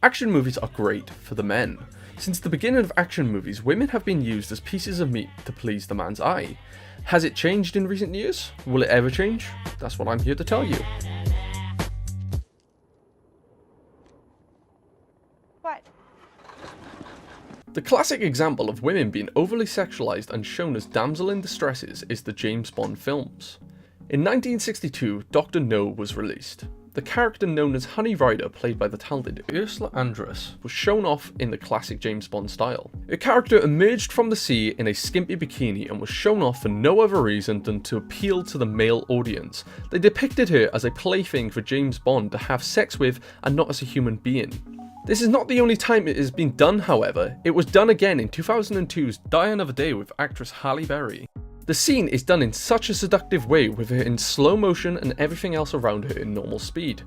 Action movies are great for the men. Since the beginning of action movies, women have been used as pieces of meat to please the man's eye. Has it changed in recent years? Will it ever change? That's what I'm here to tell you. What? The classic example of women being overly sexualized and shown as damsel in distresses is the James Bond films. In 1962, Dr. No was released. The character known as Honey Rider, played by the talented Ursula Andress, was shown off in the classic James Bond style. Her character emerged from the sea in a skimpy bikini and was shown off for no other reason than to appeal to the male audience. They depicted her as a plaything for James Bond to have sex with and not as a human being. This is not the only time it has been done, however. It was done again in 2002's Die Another Day with actress Halle Berry. The scene is done in such a seductive way, with her in slow motion and everything else around her in normal speed.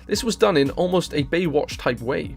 This was done in almost a Baywatch type way.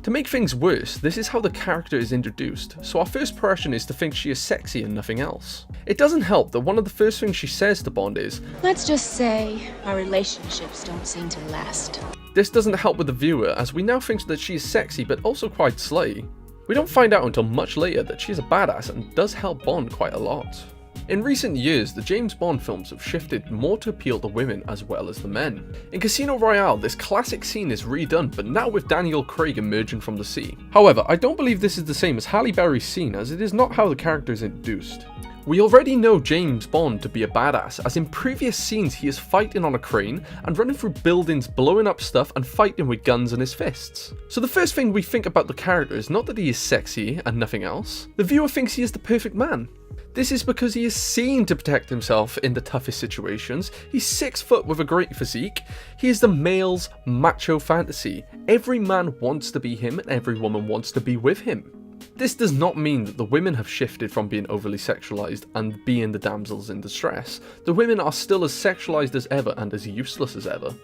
To make things worse, this is how the character is introduced, so our first impression is to think she is sexy and nothing else. It doesn't help that one of the first things she says to Bond is, "Let's just say our relationships don't seem to last." This doesn't help with the viewer, as we now think that she is sexy but also quite slay. We don't find out until much later that she is a badass and does help Bond quite a lot. In recent years, the James Bond films have shifted more to appeal to women as well as the men. In Casino Royale, this classic scene is redone, but now with Daniel Craig emerging from the sea. However, I don't believe this is the same as Halle Berry's scene, as it is not how the character is introduced. We already know James Bond to be a badass, as in previous scenes he is fighting on a crane and running through buildings, blowing up stuff and fighting with guns in his fists. So the first thing we think about the character is not that he is sexy and nothing else. The viewer thinks he is the perfect man. This is because he is seen to protect himself in the toughest situations. He's 6 foot with a great physique. He is the male's macho fantasy. Every man wants to be him and every woman wants to be with him. This does not mean that the women have shifted from being overly sexualized and being the damsels in distress. The women are still as sexualized as ever and as useless as ever.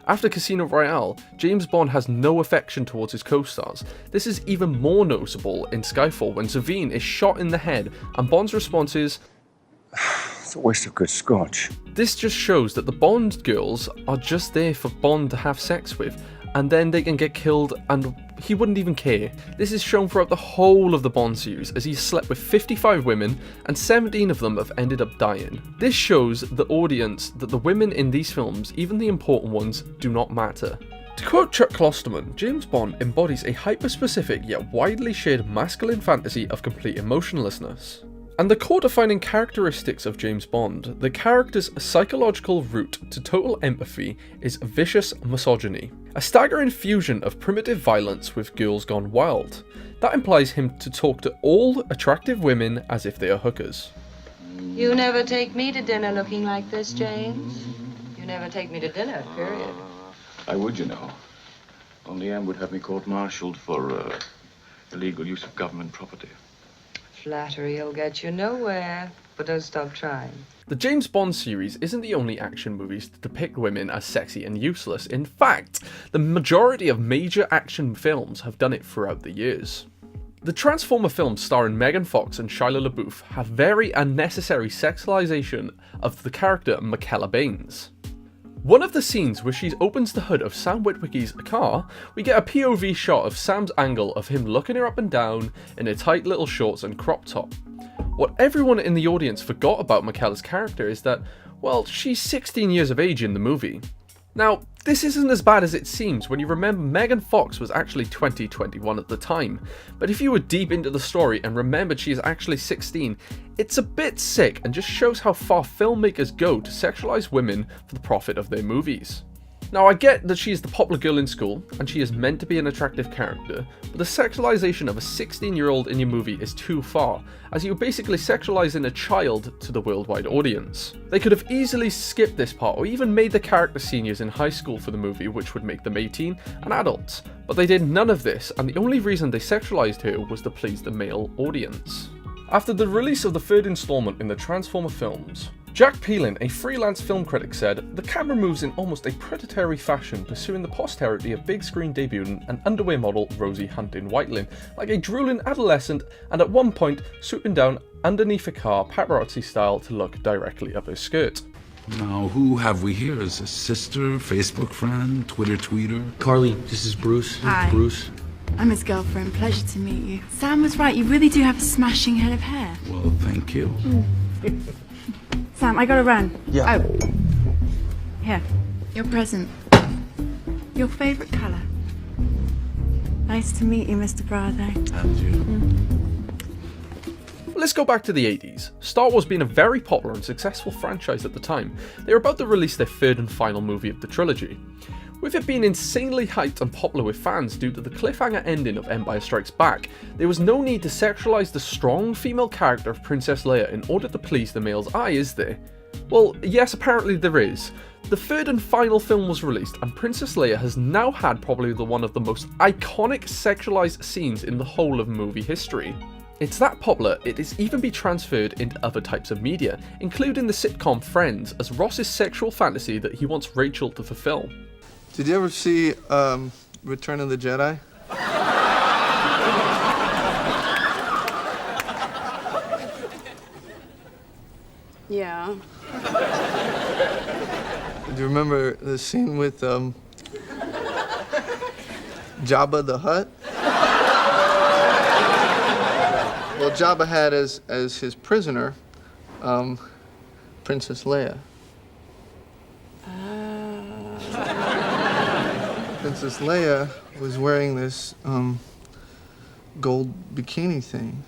After Casino Royale, James Bond has no affection towards his co-stars. This is even more noticeable in Skyfall when Savine is shot in the head and Bond's response is, "It's a waste of good scotch." This just shows that the Bond girls are just there for Bond to have sex with, and then they can get killed and he wouldn't even care. This is shown throughout the whole of the Bond series, as he slept with 55 women and 17 of them have ended up dying. This shows the audience that the women in these films, even the important ones, do not matter. To quote Chuck Klosterman, James Bond embodies a hyper-specific yet widely shared masculine fantasy of complete emotionlessness. And the core-defining characteristics of James Bond, the character's psychological route to total empathy is vicious misogyny, a staggering fusion of primitive violence with girls gone wild. That implies him to talk to all attractive women as if they are hookers. You never take me to dinner looking like this, James. You never take me to dinner, period. I would, you know. Only Anne would have me court-martialed for illegal use of government property. Flattery will get you nowhere, but don't stop trying. The James Bond series isn't the only action movies to depict women as sexy and useless. In fact, the majority of major action films have done it throughout the years. The Transformer films starring Megan Fox and Shia LaBeouf have very unnecessary sexualization of the character Mikaela Banes. One of the scenes where she opens the hood of Sam Witwicky's car, we get a POV shot of Sam's angle of him looking her up and down in her tight little shorts and crop top. What everyone in the audience forgot about Mikaela's character is that, well, she's 16 years of age in the movie. Now, this isn't as bad as it seems when you remember Megan Fox was actually 21 at the time, but if you were deep into the story and remembered she is actually 16, it's a bit sick and just shows how far filmmakers go to sexualize women for the profit of their movies. Now, I get that she is the popular girl in school, and she is meant to be an attractive character, but the sexualization of a 16-year-old in your movie is too far, as you're basically sexualizing a child to the worldwide audience. They could have easily skipped this part, or even made the character seniors in high school for the movie, which would make them 18 and adults, but they did none of this, and the only reason they sexualized her was to please the male audience. After the release of the third installment in the Transformer films, Jack Palin, a freelance film critic, said, "The camera moves in almost a predatory fashion, pursuing the posterity of big screen debutant and underwear model Rosie Huntington-Whiteley, like a drooling adolescent, and at one point swooping down underneath a car paparazzi style to look directly up her skirt." Now, who have we here? Is a sister, Facebook friend, Twitter tweeter? Carly, this is Bruce. Hi. Bruce. I'm his girlfriend. Pleasure to meet you. Sam was right. You really do have a smashing head of hair. Well, thank you. Sam, I gotta run. Yeah. Oh. Here. Your present. Your favorite color. Nice to meet you, Mr. Bravo. And you. Let's go back to the 80s. Star Wars being a very popular and successful franchise at the time, they were about to release their third and final movie of the trilogy. With it being insanely hyped and popular with fans due to the cliffhanger ending of Empire Strikes Back, there was no need to sexualize the strong female character of Princess Leia in order to please the male's eye, is there? Well, yes, apparently there is. The third and final film was released, and Princess Leia has now had probably one of the most iconic sexualized scenes in the whole of movie history. It's that popular, it has even been transferred into other types of media, including the sitcom Friends, as Ross's sexual fantasy that he wants Rachel to fulfill. Did you ever see Return of the Jedi? Yeah. Do you remember the scene with Jabba the Hutt? Well, Jabba had as his prisoner Princess Leia. Princess Leia was wearing this gold bikini thing.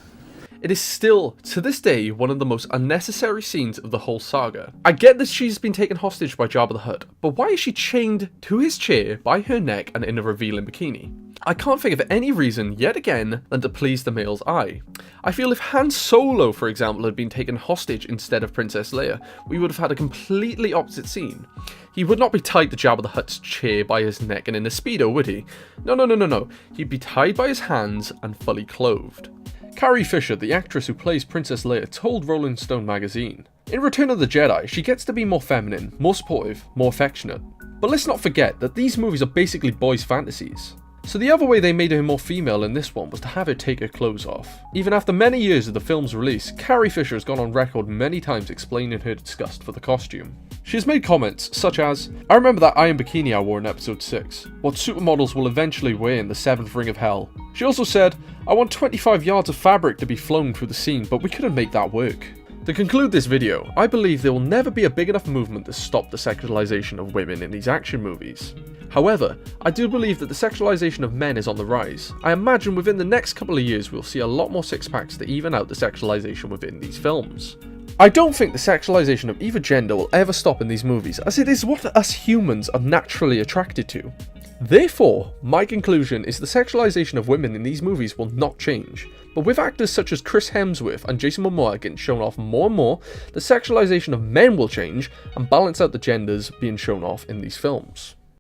It is still, to this day, one of the most unnecessary scenes of the whole saga. I get that she's been taken hostage by Jabba the Hutt, but why is she chained to his chair by her neck and in a revealing bikini? I can't think of any reason, yet again, than to please the male's eye. I feel if Han Solo, for example, had been taken hostage instead of Princess Leia, we would have had a completely opposite scene. He would not be tied to Jabba the Hutt's chair by his neck and in a Speedo, would he? No. He'd be tied by his hands and fully clothed. Carrie Fisher, the actress who plays Princess Leia, told Rolling Stone magazine, "In Return of the Jedi, she gets to be more feminine, more supportive, more affectionate. But let's not forget that these movies are basically boys' fantasies. So the other way they made her more female in this one was to have her take her clothes off. Even after many years of the film's release, Carrie Fisher has gone on record many times explaining her disgust for the costume. She has made comments such as, "I remember that iron bikini I wore in episode 6, what supermodels will eventually wear in the 7th ring of hell." She also said, "I want 25 yards of fabric to be flown through the scene, but we couldn't make that work." To conclude this video, I believe there will never be a big enough movement to stop the sexualization of women in these action movies. However, I do believe that the sexualization of men is on the rise. I imagine within the next couple of years we'll see a lot more six-packs to even out the sexualization within these films. I don't think the sexualization of either gender will ever stop in these movies, as it is what us humans are naturally attracted to. Therefore, my conclusion is the sexualization of women in these movies will not change. But with actors such as Chris Hemsworth and Jason Momoa getting shown off more and more, the sexualization of men will change and balance out the genders being shown off in these films.